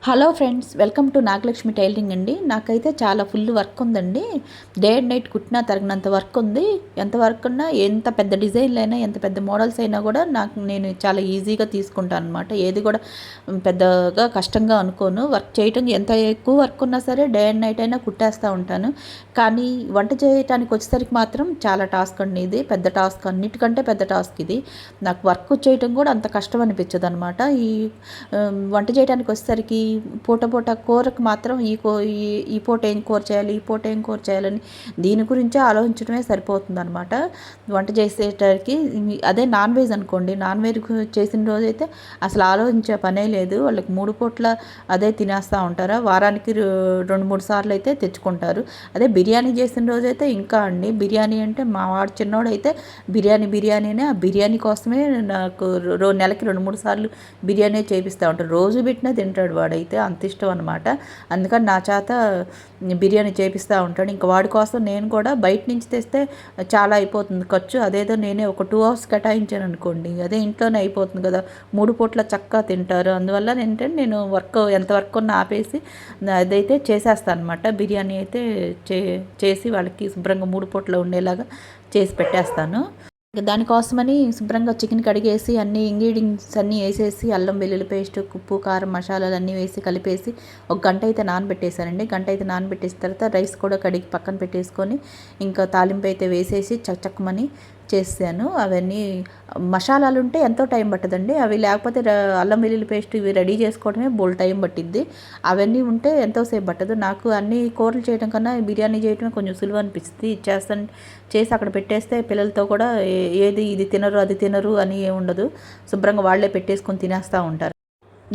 Hello friends, welcome to Nagalakshmi tailoring అండి. నాకైతే చాలా ఫుల్ వర్క్ ఉందండి. డే అండ్ నైట్ కుట్టినా తగినంత వర్క్ ఉంది. ఎంత వర్క్ ఉన్నా, ఎంత పెద్ద డిజైన్లు అయినా, ఎంత పెద్ద మోడల్స్ అయినా కూడా నేను చాలా ఈజీగా తీసుకుంటాను అనమాట. ఏది కూడా పెద్దగా కష్టంగా అనుకోను. వర్క్ చేయటం ఎంత ఎక్కువ వర్క్ ఉన్నా సరే డే అండ్ నైట్ అయినా కుట్టేస్తూ ఉంటాను. కానీ వంట చేయటానికి వచ్చేసరికి మాత్రం చాలా టాస్క్ అండి. ఇది పెద్ద టాస్క్, అన్నిటికంటే పెద్ద టాస్క్ ఇది. నాకు వర్క్ చేయటం కూడా అంత కష్టం అనిపించదు అనమాట. వంట చేయడానికి వచ్చేసరికి పూట పూట కూరకు మాత్రం ఈ పూట ఏం కూర చేయాలి, ఈ పూట ఏం కూర చేయాలని దీని గురించే ఆలోచించడమే సరిపోతుంది అనమాట. వంట చేసేటరికి అదే నాన్ వెజ్ అనుకోండి, నాన్ వెజ్ చేసిన రోజైతే అసలు ఆలోచించే పనే లేదు. వాళ్ళకి 3 పూట్ల అదే తినేస్తూ ఉంటారు. వారానికి 2-3 సార్లు అయితే తెచ్చుకుంటారు. అదే బిర్యానీ చేసిన రోజైతే ఇంకా అండి, బిర్యానీ అంటే మా వాడు చిన్నోడైతే బిర్యానీనే, ఆ బిర్యానీ కోసమే నాకు నెలకి 2-3 సార్లు బిర్యానీ చేపిస్తూ ఉంటారు. రోజు పెట్టినా తింటాడు వాడైతే, అంత ఇష్టం అనమాట. అందుకని నా చేత బిర్యానీ చేపిస్తూ ఉంటాడు. ఇంకా వాడి కోసం నేను కూడా బయట నుంచి తెస్తే చాలా అయిపోతుంది ఖర్చు. అదేదో నేనే ఒక 2 అవర్స్ కేటాయించాను అనుకోండి, అదే ఇంట్లోనే అయిపోతుంది కదా. 3 పూట్ల చక్కగా తింటారు. అందువల్ల ఏంటంటే నేను ఎంత వర్క్ ఉన్నా ఆపేసి అదైతే చేసేస్తాను అనమాట. బిర్యానీ అయితే చేసి వాళ్ళకి శుభ్రంగా 3 పూట్ల ఉండేలాగా చేసి పెట్టేస్తాను. దానికోసమని శుభ్రంగా చికెన్ కడిగేసి అన్ని ఇంగ్రీడియంట్స్ అన్నీ వేసేసి అల్లం వెల్లుల్లి పేస్ట్, ఉప్పు, కారం, మసాలాలు అన్నీ వేసి కలిపేసి ఒక గంట అయితే నానబెట్టేశానండి. గంట అయితే నానబెట్టేసిన తర్వాత రైస్ కూడా కడిగి పక్కన పెట్టేసుకొని ఇంకా తాలింపు అయితే వేసేసి చక్కమని చేసాను. అవన్నీ మసాలాలు ఉంటే ఎంతో టైం పట్టదండి. అవి లేకపోతే అల్లం వెల్లుల్లి పేస్ట్ ఇవి రెడీ చేసుకోవడమే బోల్ టైం పట్టిద్ది. అవన్నీ ఉంటే ఎంతోసేపు పట్టదు. నాకు అన్ని కూరలు చేయడం కన్నా బిర్యానీ చేయడమే కొంచెం సులువు అనిపిస్తుంది. చేసి అక్కడ పెట్టేస్తే పిల్లలతో కూడా ఏది ఇది తినరు అది తినరు అని ఏమి ఉండదు. శుభ్రంగా వాళ్ళే పెట్టేసుకొని తినేస్తూ ఉంటారు.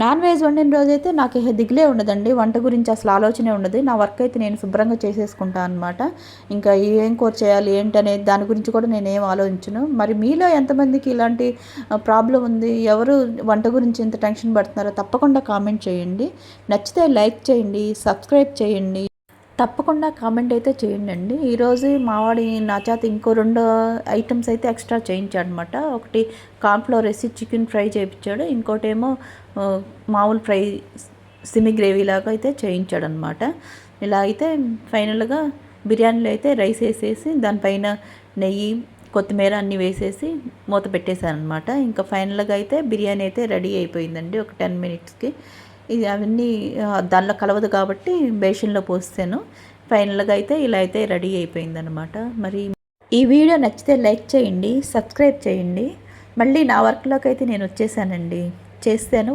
నాన్ వెజ్ వండిన రోజైతే నాకు దిగులే ఉండదండి. వంట గురించి అసలు ఆలోచనే ఉండదు. నా వర్క్ అయితే నేను శుభ్రంగా చేసేసుకుంటాను అనమాట. ఇంకా ఏం కూర చేయాలి ఏంటి అనేది దాని గురించి కూడా నేను ఏం ఆలోచించను. మరి మీలో ఎంతమందికి ఇలాంటి ప్రాబ్లం ఉంది, ఎవరు వంట గురించి ఎంత టెన్షన్ పడుతున్నారో తప్పకుండా కామెంట్ చేయండి. నచ్చితే లైక్ చేయండి, సబ్స్క్రైబ్ చేయండి. తప్పకుండా కామెంట్ అయితే చేయండి. ఈరోజు మావాడి నా చేత ఇంకో 2 ఐటమ్స్ అయితే ఎక్స్ట్రా చేయించాడు అనమాట. ఒకటి కార్న్ఫ్లోర్ వేసి చికెన్ ఫ్రై చేయించాడు, ఇంకోటేమో మామూలు ఫ్రై సిమి గ్రేవీ లాగా అయితే చేయించాడు అనమాట. ఇలా అయితే ఫైనల్గా బిర్యానీలో అయితే రైస్ వేసేసి దానిపైన నెయ్యి, కొత్తిమీర అన్నీ వేసేసి మూత పెట్టేశాను అనమాట. ఇంకా ఫైనల్గా అయితే బిర్యానీ అయితే రెడీ అయిపోయిందండి ఒక 10 మినిట్స్కి. ఇది అవన్నీ దానిలో కలవదు కాబట్టి బేషన్లో పోస్తాను. ఫైనల్గా అయితే ఇలా అయితే రెడీ అయిపోయిందనమాట. మరి ఈ వీడియో నచ్చితే లైక్ చేయండి, సబ్స్క్రైబ్ చేయండి. మళ్ళీ నా వర్క్లోకి అయితే నేను వచ్చేసానండి. వచ్చేసాను.